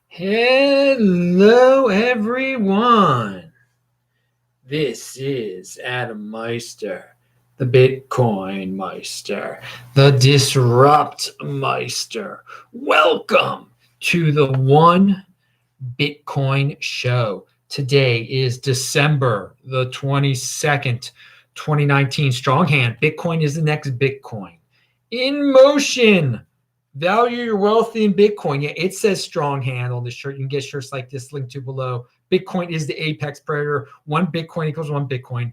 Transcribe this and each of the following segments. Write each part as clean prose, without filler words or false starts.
Hello, everyone. This is Adam Meister, the Bitcoin Meister, the Disrupt Meister. Welcome to the One Bitcoin Show. Today is December the 22nd, 2019. Strong hand. Bitcoin is the next Bitcoin. In motion. Value your wealth in Bitcoin. Yeah, it says strong hand on the shirt. You can get shirts like this linked to below. Bitcoin is the apex predator. One Bitcoin equals one Bitcoin.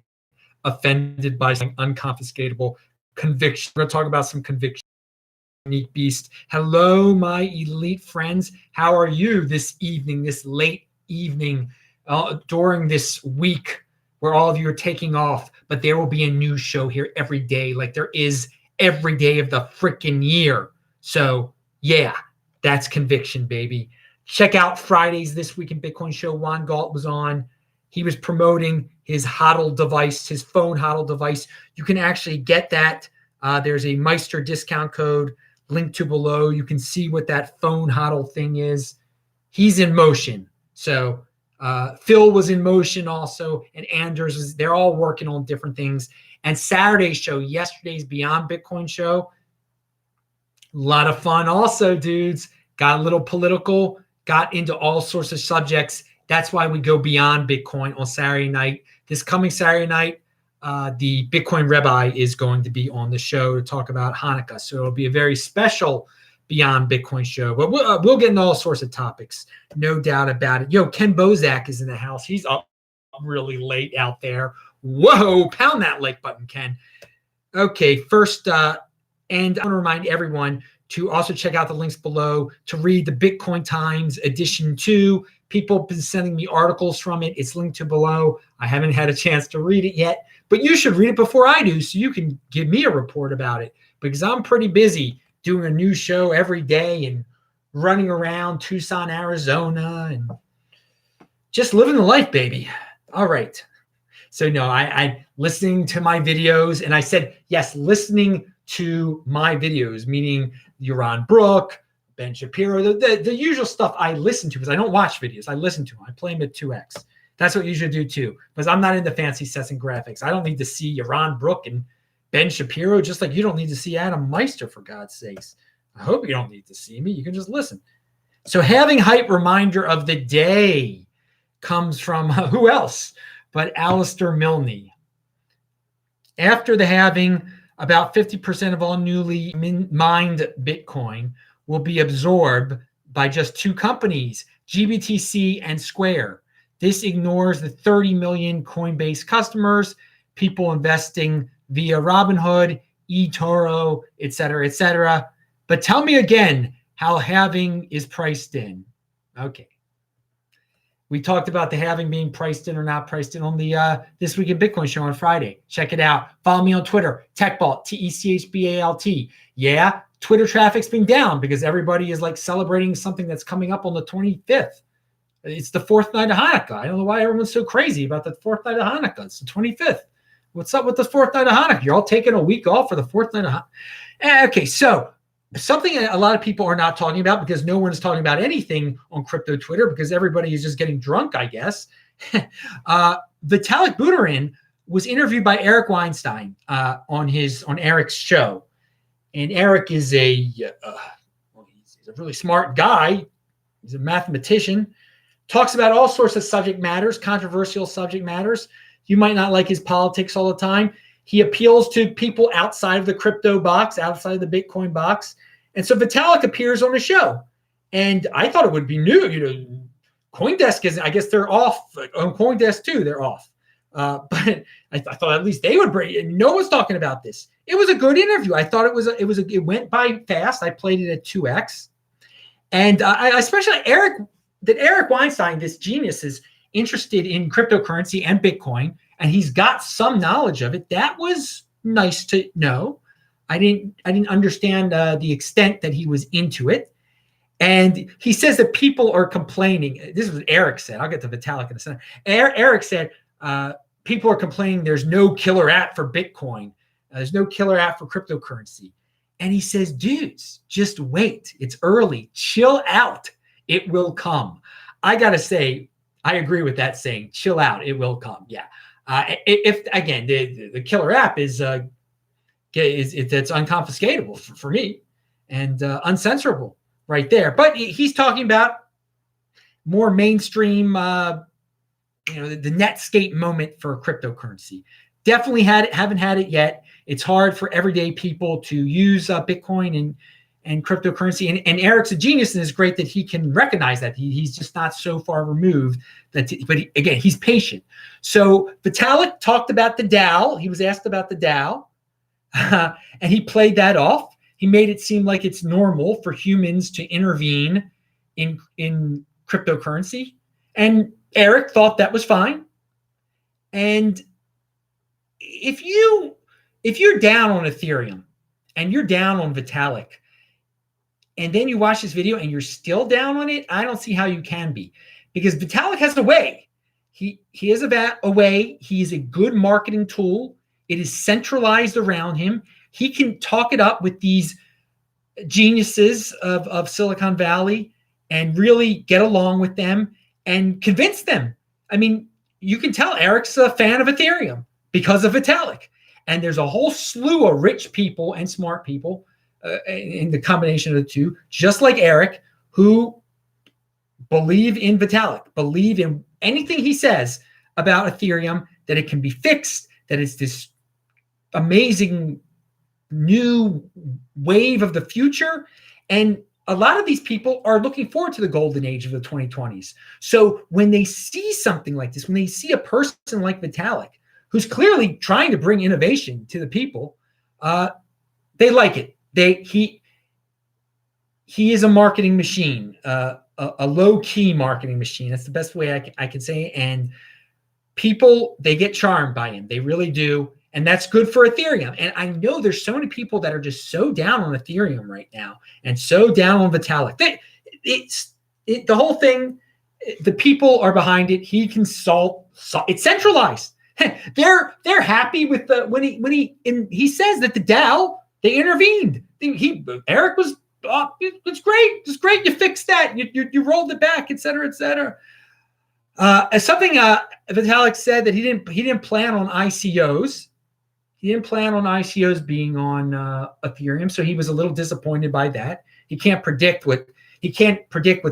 Offended by something unconfiscatable. Conviction. We're going to talk about some conviction. Unique beast. Hello, my elite friends. How are you this evening, this late evening, during this week where all of you are taking off? But there will be a new show here every day, like there is every day of the freaking year. So, yeah, that's conviction, baby. Check out Fridays This Week in Bitcoin show. Juan Galt was on. He was promoting his HODL device, his phone HODL device. You can actually get that. There's a Meister discount code linked to below. You can see what that phone HODL thing is. He's in motion. So Phil was in motion also, and Anders they're all working on different things. And Saturday's show, yesterday's Beyond Bitcoin show, a lot of fun also, dudes. Got a little political, got into all sorts of subjects. That's why we go beyond Bitcoin on Saturday night. This coming Saturday night, the Bitcoin Rabbi is going to be on the show to talk about Hanukkah. So it'll be a very special Beyond Bitcoin show. But we'll get into all sorts of topics, no doubt about it. Yo, Ken Bozak is in the house. He's up really late out there. Whoa, pound that like button, Ken. Okay, first, and I want to remind everyone to also check out the links below to read the Bitcoin Times edition 2. People have been sending me articles from it. It's linked to below. I haven't had a chance to read it yet, but you should read it before I do so you can give me a report about it, because I'm pretty busy doing a new show every day and running around Tucson, Arizona, and just living the life, baby. All right. So no, I listening to my videos, and I said, yes, listening to my videos, meaning Yaron Brook, Ben Shapiro, the usual stuff I listen to, because I don't watch videos. I listen to them. I play them at 2x. That's what you should do too, because I'm not into fancy sets and graphics. I don't need to see Yaron Brook and Ben Shapiro, just like you don't need to see Adam Meister, for God's sakes. I hope you don't need to see me. You can just listen. So Halving hype reminder of the day comes from who else but Alistair Milne. After the halving, about 50% of all newly mined Bitcoin will be absorbed by just two companies, GBTC and Square. This ignores the 30 million Coinbase customers, people investing via Robinhood, eToro, et cetera, et cetera. But tell me again how halving is priced in. Okay. We talked about the halving being priced in or not priced in on the This Week in Bitcoin show on Friday. Check it out. Follow me on Twitter, TechBalt, TechBalt. Yeah, Twitter traffic's been down because everybody is like celebrating something that's coming up on the 25th. It's the fourth night of Hanukkah. I don't know why everyone's so crazy about the fourth night of Hanukkah. It's the 25th. What's up with the fourth night of Hanukkah? You're all taking a week off for the fourth night of Hanukkah. Okay, so something a lot of people are not talking about, because no one is talking about anything on crypto Twitter because everybody is just getting drunk, I guess. Vitalik Buterin was interviewed by Eric Weinstein on Eric's show. And Eric is he's a really smart guy. He's a mathematician. Talks about all sorts of subject matters, controversial subject matters. You might not like his politics all the time. He appeals to people outside of the crypto box, outside of the Bitcoin box. And so Vitalik appears on the show. And I thought it would be new. CoinDesk I guess they're off. On CoinDesk too, they're off. But I thought at least they would bring. No one's talking about this. It was a good interview. I thought it went by fast. I played it at 2x. And I especially Eric Weinstein, this genius, is interested in cryptocurrency and Bitcoin, and he's got some knowledge of it. That was nice to know. I didn't understand the extent that he was into it. And he says that people are complaining. This is what Eric said. I'll get to Vitalik in a second. Eric said people are complaining there's no killer app for Bitcoin. There's no killer app for cryptocurrency. And he says, dudes, just wait. It's early. Chill out. It will come. I got to say, I agree with that saying. Chill out. It will come. Yeah. If again, the killer app is that's unconfiscatable for me and uncensorable right there. But he's talking about more mainstream, the Netscape moment for cryptocurrency. Definitely haven't had it yet. It's hard for everyday people to use Bitcoin and cryptocurrency. And Eric's a genius, and it's great that he can recognize that. He's just not so far removed. Again, he's patient. So Vitalik talked about the DAO. He was asked about the DAO, and he played that off. He made it seem like it's normal for humans to intervene in cryptocurrency. And Eric thought that was fine. And if you're down on Ethereum and you're down on Vitalik, and then you watch this video and you're still down on it, I don't see how you can be. Because Vitalik has a way. He has a way. He is a good marketing tool. It is centralized around him. He can talk it up with these geniuses of Silicon Valley and really get along with them and convince them. I mean, you can tell Eric's a fan of Ethereum because of Vitalik. And there's a whole slew of rich people and smart people in the combination of the two, just like Eric, who believe in Vitalik, believe in anything he says about Ethereum, that it can be fixed, that it's this amazing new wave of the future. And a lot of these people are looking forward to the golden age of the 2020s. So when they see something like this, when they see a person like Vitalik, who's clearly trying to bring innovation to the people, they like it. He is a marketing machine, a low-key marketing machine. That's the best way I can say it. And people, they get charmed by him. They really do. And that's good for Ethereum. And I know there's so many people that are just so down on Ethereum right now and so down on Vitalik. The whole thing, the people are behind it. He can solve. It's centralized. They're happy with when he says that the DAO, they intervened. Eric was, it's great. It's great. You fixed that. You rolled it back, et cetera, et cetera. Something Vitalik said that he didn't plan on ICOs. He didn't plan on ICOs being on Ethereum, so he was a little disappointed by that. He can't predict what's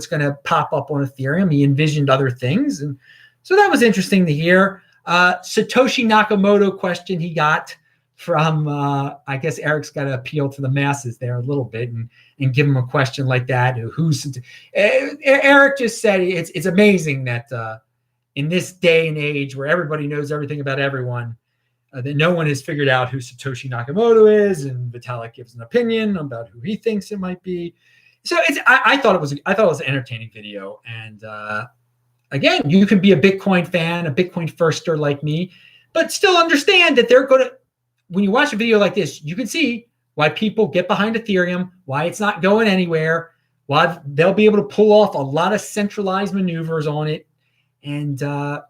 going to pop up on Ethereum. He envisioned other things, and so that was interesting to hear. Satoshi Nakamoto question he got from, I guess Eric's got to appeal to the masses there a little bit and give him a question like that. Eric just said it's amazing that in this day and age where everybody knows everything about everyone, that no one has figured out who Satoshi Nakamoto is, and Vitalik gives an opinion about who he thinks it might be. So I thought it was an entertaining video, and again, you can be a Bitcoin fan, a Bitcoin firster like me, but still understand that they're going to. When you watch a video like this, you can see why people get behind Ethereum, why it's not going anywhere, why they'll be able to pull off a lot of centralized maneuvers on it. And no,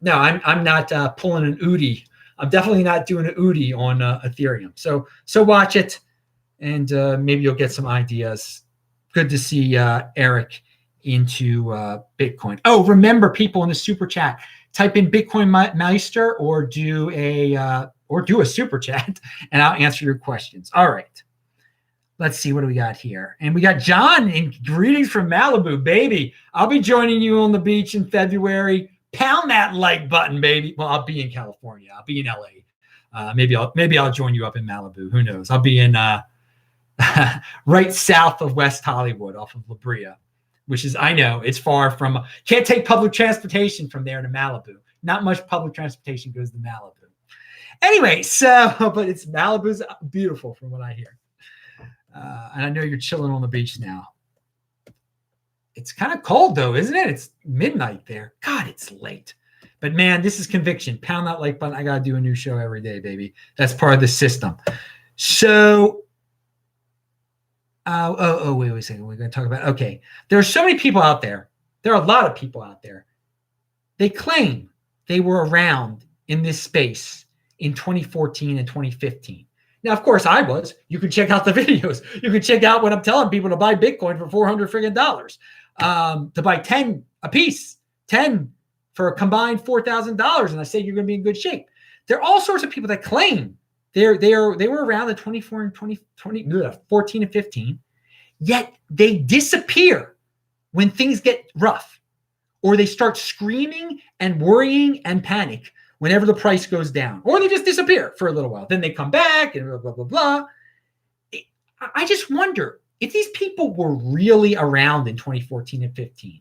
I'm not pulling an Udi. I'm definitely not doing an Udi on Ethereum. So watch it, and maybe you'll get some ideas. Good to see Eric into Bitcoin. Oh, remember, people in the super chat, type in Bitcoin Meister or do a super chat, and I'll answer your questions. All right. Let's see, what do we got here? And we got John in greetings from Malibu, baby. I'll be joining you on the beach in February. Pound that like button, baby. Well, I'll be in California. I'll be in LA. Maybe I'll join you up in Malibu. Who knows? I'll be in right south of West Hollywood off of La Brea, which is, I know, it's far from, can't take public transportation from there to Malibu. Not much public transportation goes to Malibu. Anyway, but Malibu's beautiful from what I hear. And I know you're chilling on the beach now. It's kind of cold though, isn't it? It's midnight there. God, it's late. But man, this is conviction. Pound that like button. I got to do a new show every day, baby. That's part of the system. So, wait a second. We're going to talk about, okay. There are so many people out there. There are a lot of people out there. They claim they were around in this space in 2014 and 2015. Now, of course, I was. You can check out the videos. You can check out when I'm telling people to buy Bitcoin for $400 friggin'. to buy 10 a piece, 10 for a combined $4,000. And I say you're going to be in good shape. There are all sorts of people that claim they were around the 24 and 14 and 15, yet they disappear when things get rough, or they start screaming and worrying and panic whenever the price goes down, or they just disappear for a little while. Then they come back and blah, blah, blah, blah. I just wonder if these people were really around in 2014 and 15.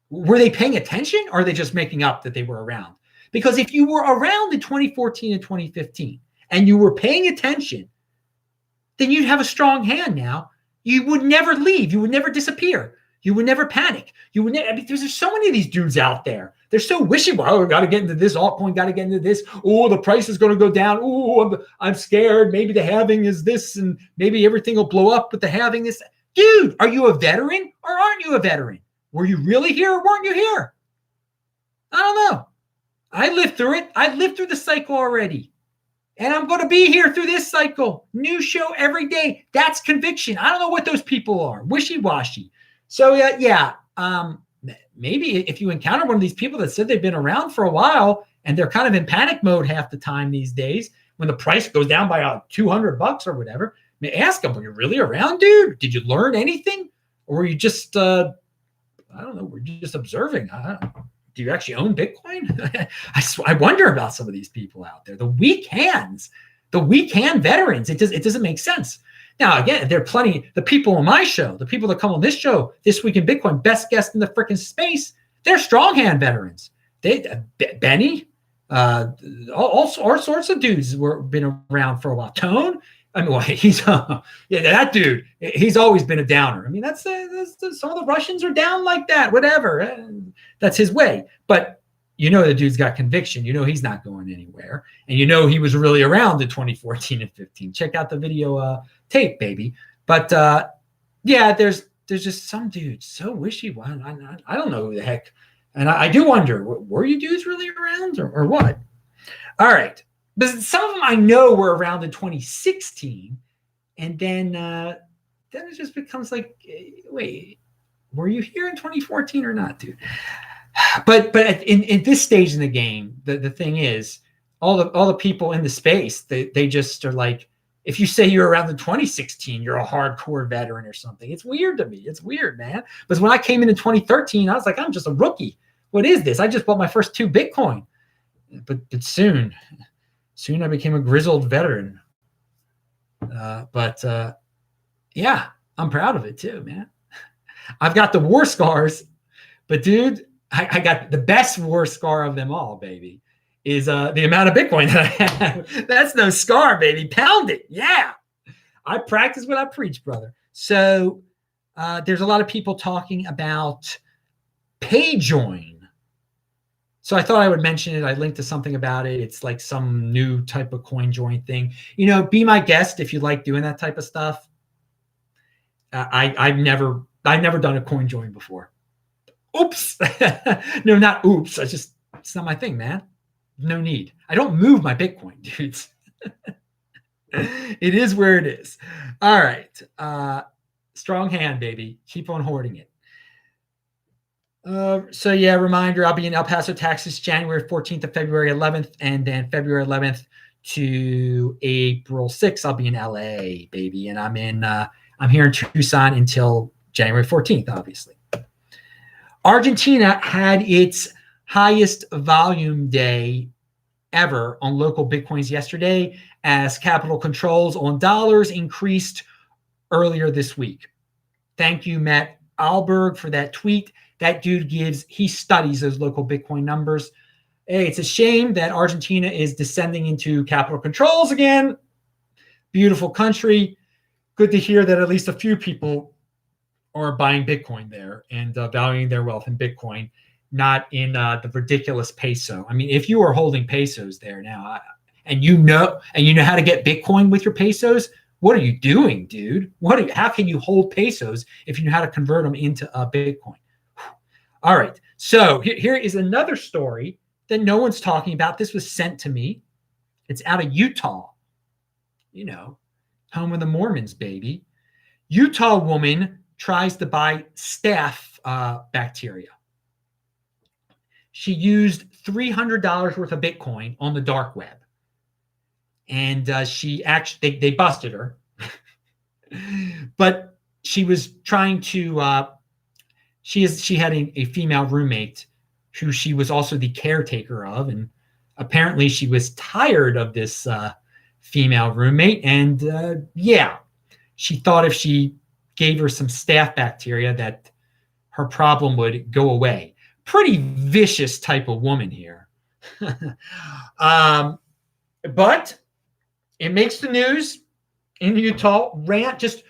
Were they paying attention, or are they just making up that they were around? Because if you were around in 2014 and 2015 and you were paying attention, then you'd have a strong hand now. You would never leave. You would never disappear. You would never panic. You would never. I mean, there's so many of these dudes out there. They're so wishy-washy. Oh, got to get into this altcoin. Got to get into this. Oh, the price is going to go down. Oh, I'm scared. Maybe the halving is this, and maybe everything will blow up with the halving. This, dude. Are you a veteran or aren't you a veteran? Were you really here or weren't you here? I don't know. I lived through it. I lived through the cycle already. And I'm going to be here through this cycle. New show every day. That's conviction. I don't know what those people are. Wishy-washy. So, maybe if you encounter one of these people that said they've been around for a while and they're kind of in panic mode half the time these days, when the price goes down by $200 or whatever, ask them, were you really around, dude? Did you learn anything? Or were you just, I don't know, were you just observing? Do you actually own Bitcoin? I wonder about some of these people out there. The weak hands, the weak hand veterans. It doesn't make sense. Now, again, there are plenty, the people on my show, the people that come on this show, This Week in Bitcoin, best guest in the freaking space, they're strong hand veterans. Benny, all sorts of dudes been around for a while. Tone, I mean, well, he's that dude. He's always been a downer. I mean, that's some of the Russians are down like that. Whatever, that's his way. But you know, the dude's got conviction. You know, he's not going anywhere, and you know he was really around in 2014 and 15. Check out the video tape, baby. But yeah, there's just some dudes so wishy-washy. I don't know who the heck, and I do wonder, were you dudes really around or what? All right. But some of them I know were around in 2016, and then it just becomes like, wait, were you here in 2014 or not, dude? But in this stage in the game, the thing is, all the people in the space, they just are like, if you say you're around in 2016, you're a hardcore veteran or something. It's weird to me. It's weird, man. Because when I came in 2013, I was like, I'm just a rookie. What is this? I just bought my first 2 Bitcoin. But soon I became a grizzled veteran. Yeah, I'm proud of it too, man. I've got the war scars, but dude, I got the best war scar of them all, baby, is the amount of Bitcoin that I have. That's no scar, baby. Pound it. Yeah. I practice what I preach, brother. So there's a lot of people talking about Payjoin. So I thought I would mention it. I linked to something about it. It's like some new type of coin join thing. You know, be my guest if you like doing that type of stuff. I've never done a coin join before. Oops. No, not oops. It's not my thing, man. No need. I don't move my Bitcoin, dudes. It is where it is. All right. Strong hand, baby. Keep on hoarding it. So yeah, reminder, I'll be in El Paso, Texas, January 14th to February 11th, and then February 11th to April 6th, I'll be in LA, baby. And I'm here in Tucson until January 14th, obviously. Argentina had its highest volume day ever on local Bitcoins yesterday, as capital controls on dollars increased earlier this week. Thank you, Matt Alberg, for that tweet. That dude he studies those local Bitcoin numbers. Hey, it's a shame that Argentina is descending into capital controls again. Beautiful country. Good to hear that at least a few people are buying Bitcoin there and valuing their wealth in Bitcoin, not in the ridiculous peso. I mean, if you are holding pesos there now, and you know how to get Bitcoin with your pesos, what are you doing, dude? How can you hold pesos if you know how to convert them into Bitcoin? All right. So here is another story that no one's talking about. This was sent to me. It's out of Utah. You know, home of the Mormons, baby. Utah woman tries to buy Staph bacteria. She used $300 worth of Bitcoin on the dark web. And they busted her. But she was trying to, she had a female roommate who she was also the caretaker of. And apparently she was tired of this female roommate. And she thought if she gave her some staph bacteria that her problem would go away. Pretty vicious type of woman here. But it makes the news in Utah. It just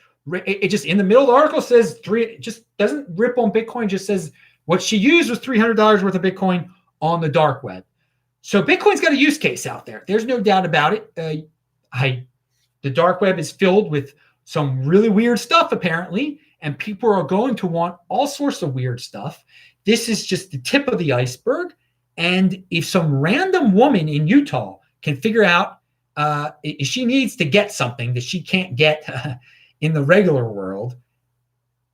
in the middle of the article says it just doesn't rip on Bitcoin, just says what she used was $300 worth of Bitcoin on the dark web. So Bitcoin's got a use case out there. There's no doubt about it. The dark web is filled with some really weird stuff, apparently, and people are going to want all sorts of weird stuff. This is just the tip of the iceberg. And if some random woman in Utah can figure out if she needs to get something that she can't get in the regular world,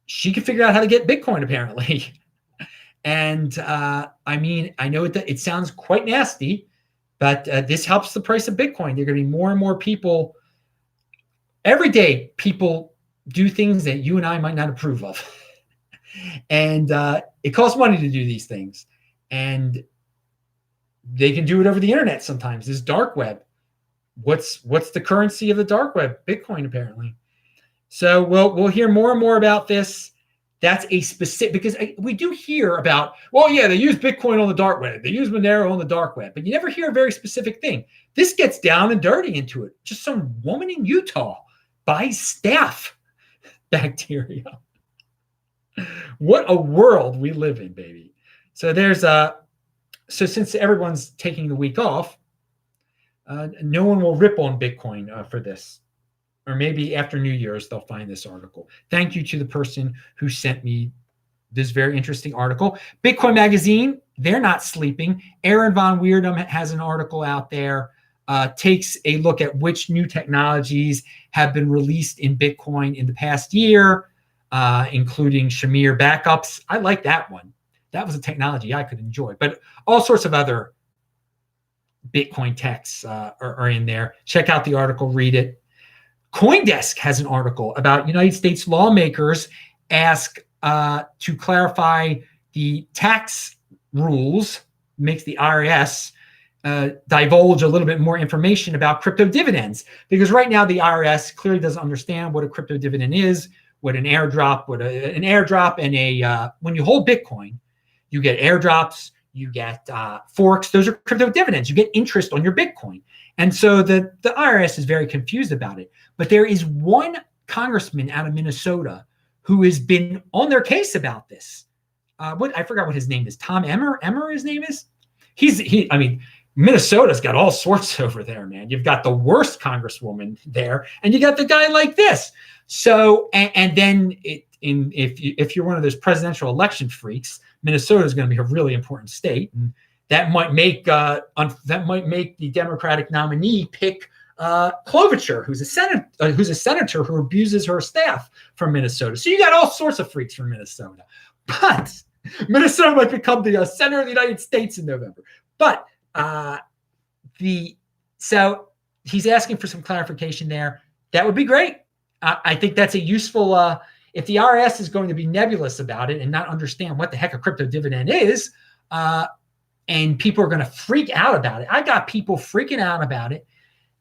she can figure out how to get Bitcoin, apparently. And I know it sounds quite nasty, but this helps the price of Bitcoin. There are going to be more and more people. Every day, people do things that you and I might not approve of. And it costs money to do these things. And they can do it over the internet sometimes. This dark web. What's the currency of the dark web? Bitcoin, apparently. So we'll hear more and more about this. That's a specific, because we do hear about, they use Bitcoin on the dark web. They use Monero on the dark web. But you never hear a very specific thing. This gets down and dirty into it. Just some woman in Utah buys staph bacteria. What a world we live in, baby. So so since everyone's taking the week off, no one will rip on Bitcoin for this. Or maybe after New Year's, they'll find this article. Thank you to the person who sent me this very interesting article. Bitcoin Magazine, they're not sleeping. Aaron Von Weirdum has an article out there, takes a look at which new technologies have been released in Bitcoin in the past year, including Shamir backups. I like that one. That was a technology I could enjoy. But all sorts of other Bitcoin techs are in there. Check out the article, read it. CoinDesk has an article about United States lawmakers ask to clarify the tax rules, makes the IRS divulge a little bit more information about crypto dividends. Because right now the IRS clearly doesn't understand what a crypto dividend is, what an airdrop, and when you hold Bitcoin, you get airdrops, you get forks. Those are crypto dividends. You get interest on your Bitcoin. And so the IRS is very confused about it. But there is one congressman out of Minnesota who has been on their case about this. I forgot what his name is. Tom Emmer? Emmer, his name is? Minnesota's got all sorts over there, man. You've got the worst congresswoman there, and you got the guy like this. So, and then if you're one of those presidential election freaks, Minnesota is going to be a really important state, and that might make the Democratic nominee pick Klobuchar, who's a senator who abuses her staff from Minnesota. So you got all sorts of freaks from Minnesota, but Minnesota might become the center of the United States in November. But so he's asking for some clarification there. That would be great. I think that's a useful. If the IRS is going to be nebulous about it and not understand what the heck a crypto dividend is, and people are going to freak out about it. I got people freaking out about it.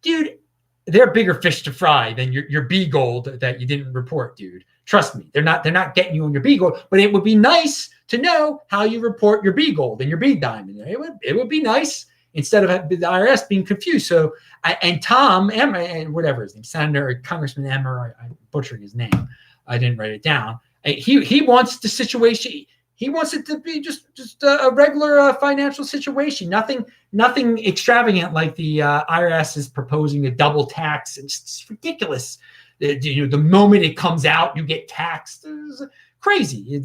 Dude, they're bigger fish to fry than your B gold that you didn't report, dude. Trust me, they're not getting you on your B gold, but it would be nice to know how you report your B gold and your B diamond. It would be nice instead of the IRS being confused. So, and Tom Emmer, and whatever his name, Senator or Congressman Emmer, I butchered his name. I didn't write it down. He wants the situation. He wants it to be just a regular financial situation. Nothing extravagant like the IRS is proposing a double tax. It's ridiculous. The moment it comes out, you get taxed. It's crazy.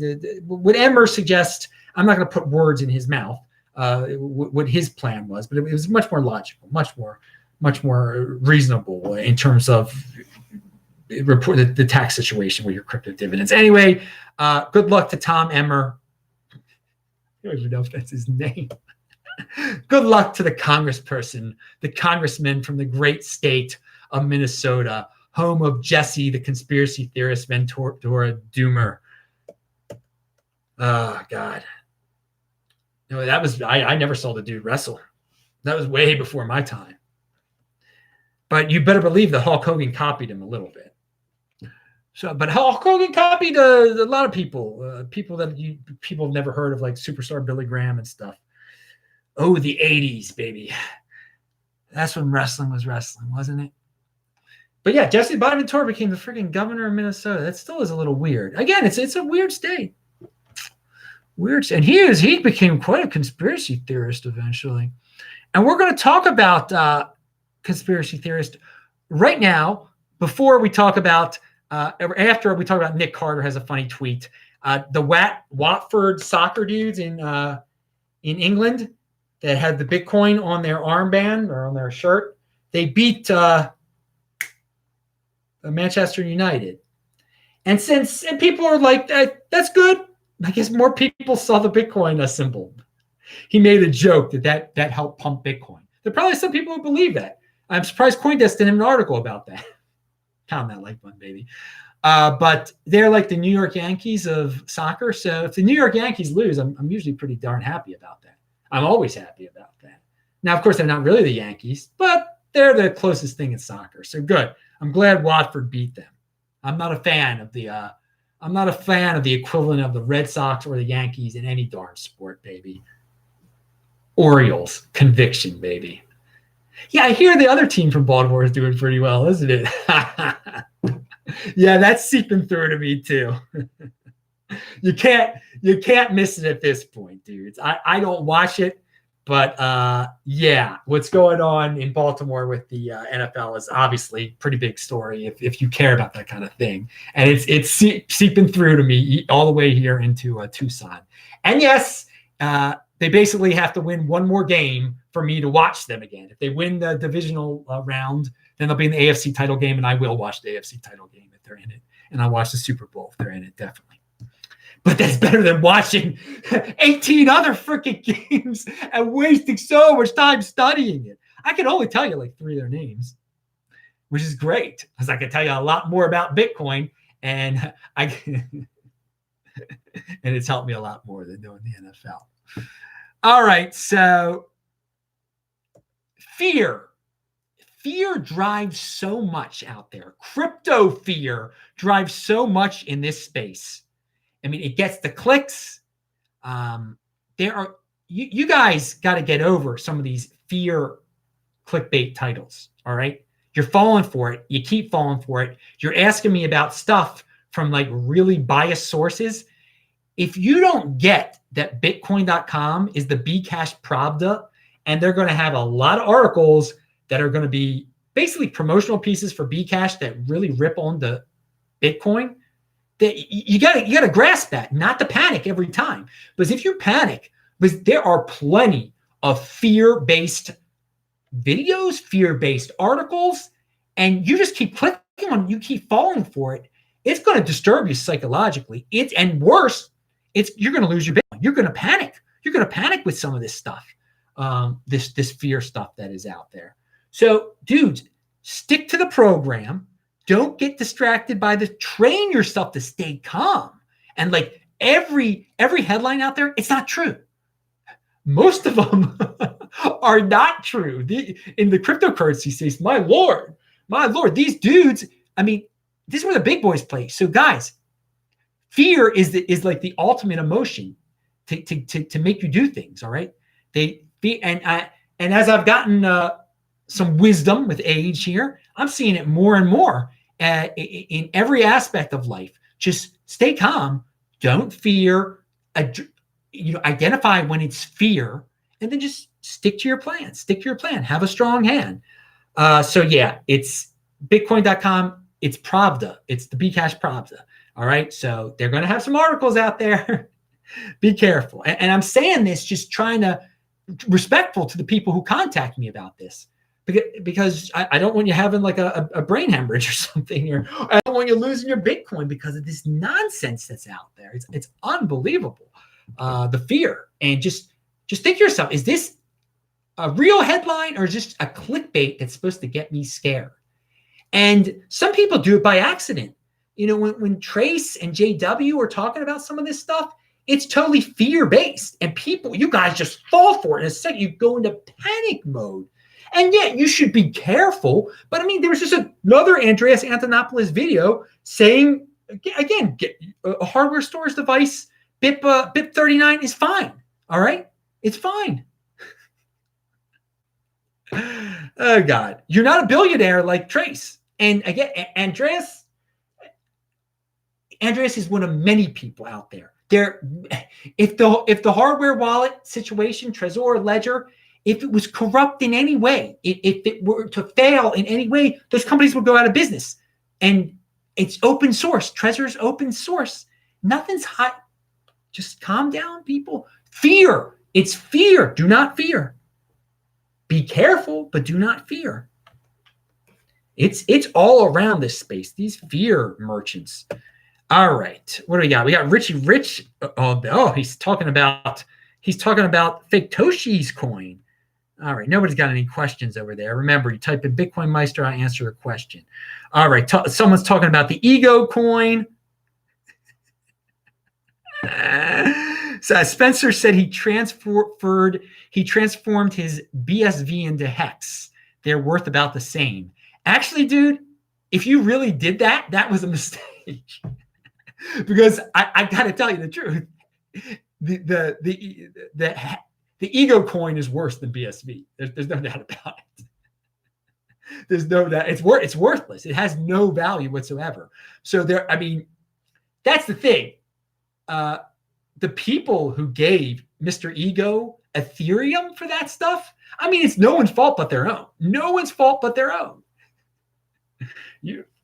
What Emmer suggests, I'm not going to put words in his mouth, what his plan was, but it was much more logical, much more reasonable in terms of report the tax situation with your crypto dividends. Anyway, good luck to Tom Emmer. I don't even know if that's his name. Good luck to the congressperson, the congressman from the great state of Minnesota, home of Jesse, the conspiracy theorist, Ventura Doomer. Oh, God. No, that was, I never saw the dude wrestle. That was way before my time. But you better believe that Hulk Hogan copied him a little bit. So, but Hulk Hogan copied a lot of people, people have never heard of, like superstar Billy Graham and stuff. Oh, the 80s, baby. That's when wrestling was wrestling, wasn't it? But yeah, Jesse Ventura became the freaking governor of Minnesota. That still is a little weird. Again, it's a weird state. Weird. And he became quite a conspiracy theorist eventually. And we're going to talk about conspiracy theorist right now, before we talk about, after we talk about Nick Carter has a funny tweet. The Watford soccer dudes in England that had the Bitcoin on their armband or on their shirt, they beat Manchester United. And people are like, that's good. I guess more people saw the Bitcoin symbol. He made a joke that helped pump Bitcoin. There are probably some people who believe that. I'm surprised CoinDesk didn't have an article about that. Pound that like button, baby. But they're like the New York Yankees of soccer. So if the New York Yankees lose, I'm usually pretty darn happy about that. I'm always happy about that. Now, of course, they're not really the Yankees, but they're the closest thing in soccer. So good. I'm glad Watford beat them. I'm not a fan of the equivalent of the Red Sox or the Yankees in any darn sport, baby. Orioles, conviction, baby. Yeah, I hear the other team from Baltimore is doing pretty well, isn't it? Yeah, that's seeping through to me too. You can't miss it at this point, dudes. I don't watch it, but yeah, what's going on in Baltimore with the NFL is obviously a pretty big story if you care about that kind of thing. And it's seeping through to me all the way here into Tucson. And yes, they basically have to win one more game for me to watch them again. If they win the divisional round, then they'll be in the AFC title game, and I will watch the AFC title game if they're in it. And I'll watch the Super Bowl if they're in it, definitely. But that's better than watching 18 other freaking games and wasting so much time studying it. I can only tell you like 3 of their names, which is great because I can tell you a lot more about Bitcoin, and and it's helped me a lot more than knowing the NFL. All right, so fear drives so much out there. Crypto fear drives so much in this space. I mean, it gets the clicks. You guys got to get over some of these fear clickbait titles. All right. You're falling for it. You keep falling for it. You're asking me about stuff from like really biased sources. If you don't get that Bitcoin.com is the Bcash Pravda, and they're going to have a lot of articles that are going to be basically promotional pieces for Bcash that really rip on the Bitcoin, you got to grasp that, not to panic every time. Because if you panic, because there are plenty of fear-based videos, fear-based articles, and you just keep clicking on, you keep falling for it, it's going to disturb you psychologically. And worse, you're going to lose your Bitcoin. You're going to panic. You're going to panic with some of this stuff, this fear stuff that is out there. So, dudes, stick to the program. Don't get distracted by train yourself to stay calm. And like every headline out there, it's not true. Most of them are not true. In the cryptocurrency space, my lord, these dudes, I mean, this is where the big boys play. So guys, fear is like the ultimate emotion to make you do things. All right. And as I've gotten some wisdom with age here, I'm seeing it more and more in every aspect of life. Just stay calm. Don't fear. Identify when it's fear, and then just stick to your plan. Have a strong hand. So yeah, it's Bitcoin.com. It's Pravda. It's the Bcash Pravda. All right. So they're going to have some articles out there. Be careful. And I'm saying this just trying to respectful to the people who contact me about this. because I don't want you having like a brain hemorrhage or something, or I don't want you losing your Bitcoin because of this nonsense that's out there. It's unbelievable, the fear. And just think to yourself, is this a real headline or just a clickbait that's supposed to get me scared? And some people do it by accident. You know, when Trace and JW are talking about some of this stuff, it's totally fear-based. And people, you guys just fall for it. In a second, you go into panic mode. And yet you should be careful. But I mean, there was just another Andreas Antonopoulos video saying, again, get a hardware storage device, BIP39 is fine. All right? It's fine. Oh, God. You're not a billionaire like Trace. And again, Andreas is one of many people out there. If the hardware wallet situation, Trezor, Ledger, if it was corrupt in any way, if it were to fail in any way, those companies would go out of business. And it's open source. Trezor's open source. Nothing's hot. Just calm down, people. Fear. It's fear. Do not fear. Be careful, but do not fear. It's all around this space. These fear merchants. All right. What do we got? We got Richie Rich. Oh, he's talking about fake Toshi's coin. All right. Nobody's got any questions over there. Remember, you type in Bitcoin Meister, I answer a question. All right. Someone's talking about the Ego coin. So Spencer said he transformed his BSV into Hex. They're worth about the same. Actually, dude, if you really did that, that was a mistake. Because I got to tell you the truth. The Ego coin is worse than BSV. There's no doubt about it. There's no doubt. It's worthless. It has no value whatsoever. So that's the thing. The people who gave Mr. Ego Ethereum for that stuff, I mean, it's no one's fault but their own. No one's fault but their own.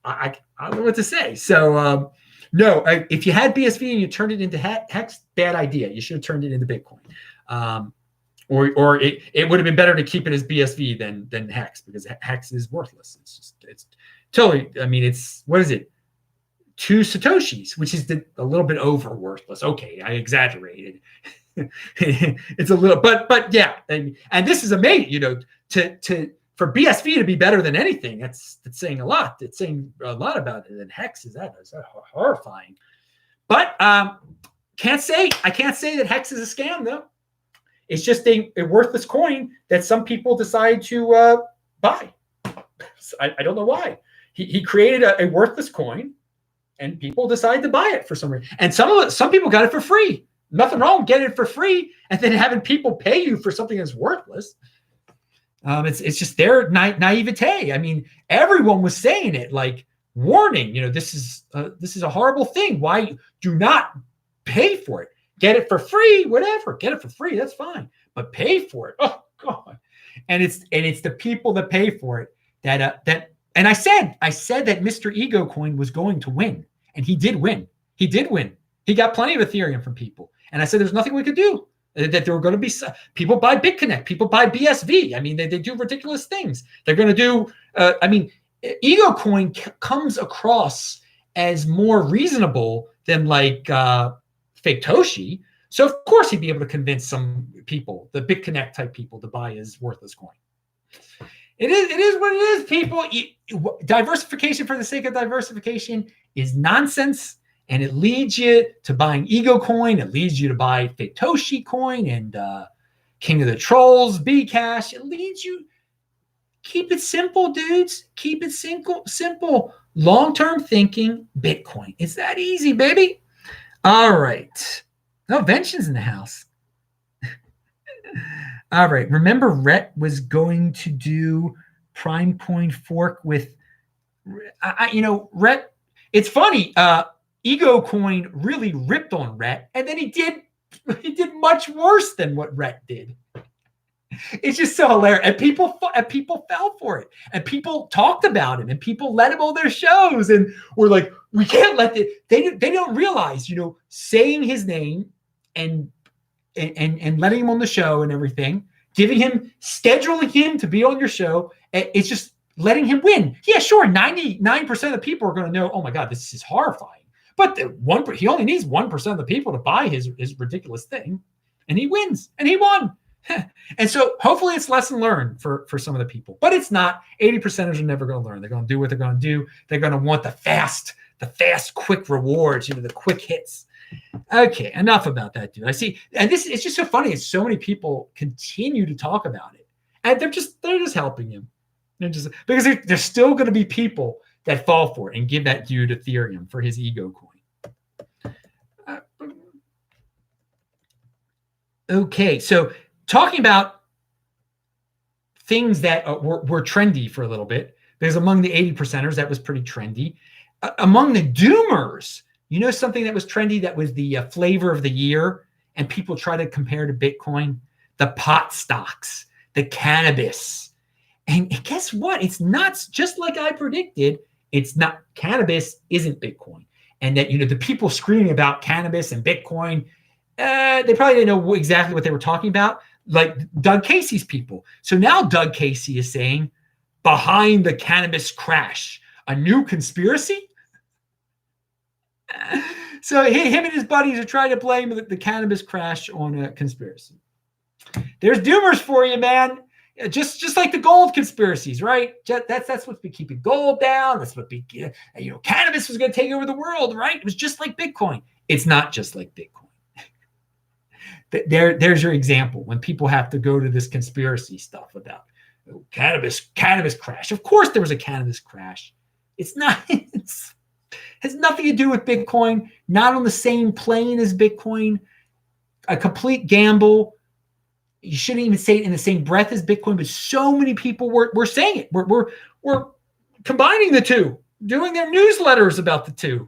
I don't know what to say. So, no, if you had BSV and you turned it into Hex, bad idea. You should have turned it into Bitcoin. Or it would have been better to keep it as BSV than Hex, because Hex is worthless. It's totally, I mean, what is it? 2 Satoshis, which is a little bit over worthless. Okay, I exaggerated. It's a little, but yeah, and this is amazing. You know, for BSV to be better than anything, that's saying a lot. It's saying a lot about it. And Hex is that horrifying. But I can't say that Hex is a scam though. It's just a worthless coin that some people decide to buy. I don't know why. He created a worthless coin, and people decide to buy it for some reason. And some people got it for free. Nothing wrong with getting it for free and then having people pay you for something that's worthless. It's just their naivete. I mean, everyone was saying it, like, warning, you know, this is a horrible thing. Why do not pay for it? Get it for free, whatever. Get it for free, that's fine. But pay for it. Oh God. And it's the people that pay for it that and I said that Mr. Ego coin was going to win, and he did win. He did win. He got plenty of Ethereum from people. And I said there's nothing we could do. That there were going to be people buy BitConnect, people buy BSV. I mean, they do ridiculous things. They're going to do. Ego coin comes across as more reasonable than like fake Toshi. So of course he'd be able to convince some people, the BitConnect type people, to buy his worthless coin. It is what it is, people. Diversification for the sake of diversification is nonsense. And it leads you to buying Ego coin. It leads you to buy fake Toshi coin and King of the Trolls, Bcash. It leads you. Keep it simple, dudes. Keep it simple. Long-term thinking, Bitcoin. It's that easy, baby. All right. Oh, Vention's in the house. All right. Remember, Rhett was going to do Prime Coin Fork with, Rhett. It's funny. Ego coin really ripped on Rhett, and then he did much worse than what Rhett did. It's just so hilarious, and people fell for it, and people talked about him, and people let him on their shows, and we're like, we can't let it. They don't realize, saying his name and letting him on the show and everything scheduling him to be on your show. It's just letting him win. Yeah, sure. 99% of the people are going to know, oh my God, this is horrifying. But he only needs 1% of the people to buy his ridiculous thing, and he wins, and he won. And so hopefully it's lesson learned for some of the people, but it's not. 80%ers are never going to learn. They're going to do what they're going to do. They're going to want the fast, quick rewards, the quick hits. Okay, enough about that, dude. I see, and it's just so funny. It's so many people continue to talk about it, and they're just helping him. They're just because there's still going to be people that fall for it and give that dude Ethereum for his ego coin. Okay, so talking about things that were trendy for a little bit, because among the 80%ers, that was pretty trendy. Among the doomers, something that was trendy that was the flavor of the year, and people try to compare to Bitcoin, the pot stocks, the cannabis. And guess what? It's not just like I predicted. It's not. Cannabis isn't Bitcoin. And that, the people screaming about cannabis and Bitcoin, they probably didn't know exactly what they were talking about, like Doug Casey's people. So now Doug Casey is saying, behind the cannabis crash, a new conspiracy? So him and his buddies are trying to blame the cannabis crash on a conspiracy. There's doomers for you, man. Just like the gold conspiracies, right? That's what's been keeping gold down. That's what cannabis was going to take over the world, right? It was just like Bitcoin. It's not just like Bitcoin. There's your example when people have to go to this conspiracy stuff about cannabis crash. Of course, there was a cannabis crash. It's not. It's has nothing to do with Bitcoin. Not on the same plane as Bitcoin. A complete gamble. You shouldn't even say it in the same breath as Bitcoin, but so many people were saying it. We're combining the two, doing their newsletters about the two.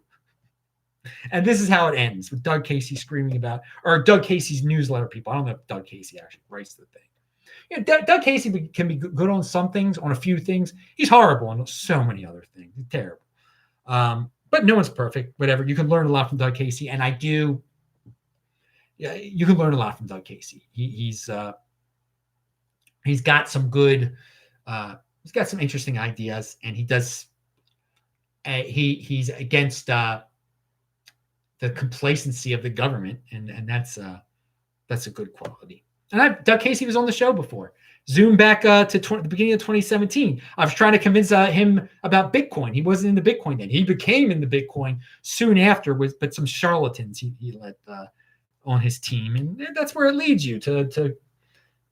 And this is how it ends, with Doug Casey screaming about, or Doug Casey's newsletter people. I don't know if Doug Casey actually writes the thing. Doug Casey can be good on some things, on a few things. He's horrible on so many other things. He's terrible. But no one's perfect, whatever. You can learn a lot from Doug Casey, and I do. Yeah, you can learn a lot from Doug Casey. He's got some good, he's got some interesting ideas, and he does. He's against the complacency of the government, and that's a good quality. And Doug Casey was on the show before. Zoom back to the beginning of 2017. I was trying to convince him about Bitcoin. He wasn't into Bitcoin then. He became into Bitcoin soon after, but some charlatans he let on his team, and that's where it leads you to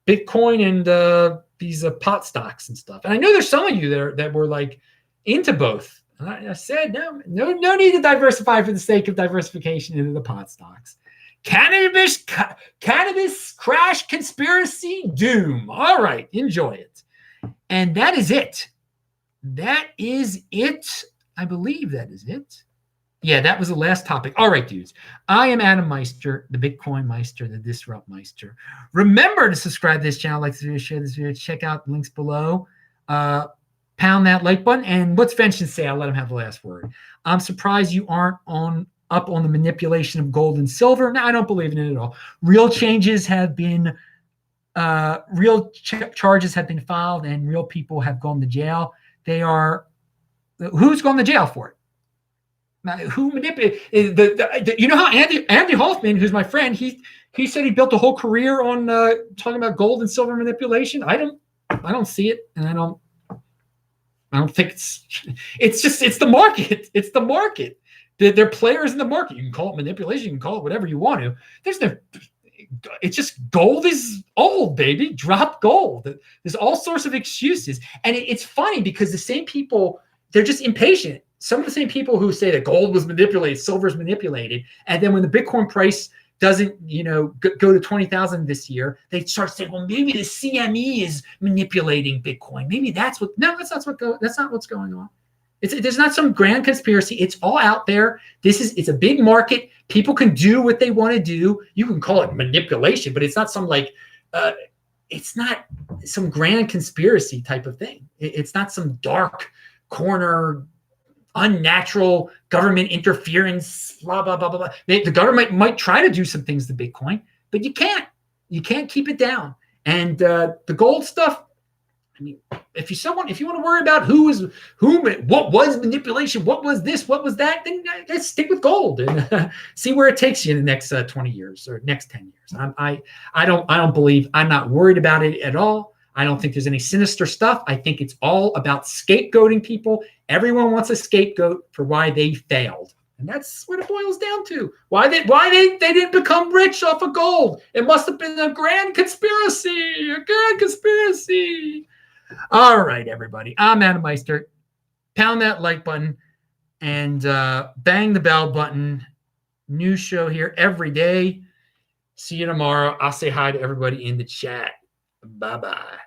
Bitcoin and these pot stocks and stuff. And I know there's some of you that were like into both. And I said no need to diversify for the sake of diversification into the pot stocks. Cannabis crash conspiracy doom. All right, enjoy it. And that is it. That is it. I believe that is it. Yeah, that was the last topic. All right, dudes. I am Adam Meister, the Bitcoin Meister, the Disrupt Meister. Remember to subscribe to this channel, like this video, share this video, check out the links below. Pound that like button. And what's Vention say? I'll let him have the last word. I'm surprised you aren't up on the manipulation of gold and silver. No, I don't believe in it at all. Real changes have been, charges have been filed, and real people have gone to jail. Who's gone to jail for it? Who manipulated? You know how Andy Hoffman, who's my friend, he said he built a whole career on talking about gold and silver manipulation. I don't see it, and I don't think it's the market. It's the market. They're players in the market. You can call it manipulation. You can call it whatever you want to. It's just gold is old, baby. Drop gold. There's all sorts of excuses. And it's funny because the same people, they're just impatient. Some of the same people who say that gold was manipulated, silver is manipulated. And then when the Bitcoin price doesn't, go to 20,000 this year, they start saying, well, maybe the CME is manipulating Bitcoin. Maybe that's not what's going on. There's not some grand conspiracy. It's all out there. It's a big market. People can do what they want to do. You can call it manipulation, but it's not it's not some grand conspiracy type of thing. It's not some dark corner, unnatural government interference, blah, blah, blah, blah, blah. The government might try to do some things to Bitcoin, but you can't keep it down. And the gold stuff, I mean, if you want to worry about what was manipulation, what was this, what was that, then let's stick with gold and see where it takes you in the next 20 years or next 10 years. I'm not worried about it at all. I don't think there's any sinister stuff. I think it's all about scapegoating people. Everyone wants a scapegoat for why they failed. And that's what it boils down to. Why they didn't become rich off of gold. It must have been a grand conspiracy. All right, everybody. I'm Adam Meister. Pound that like button and bang the bell button. New show here every day. See you tomorrow. I'll say hi to everybody in the chat. Bye-bye.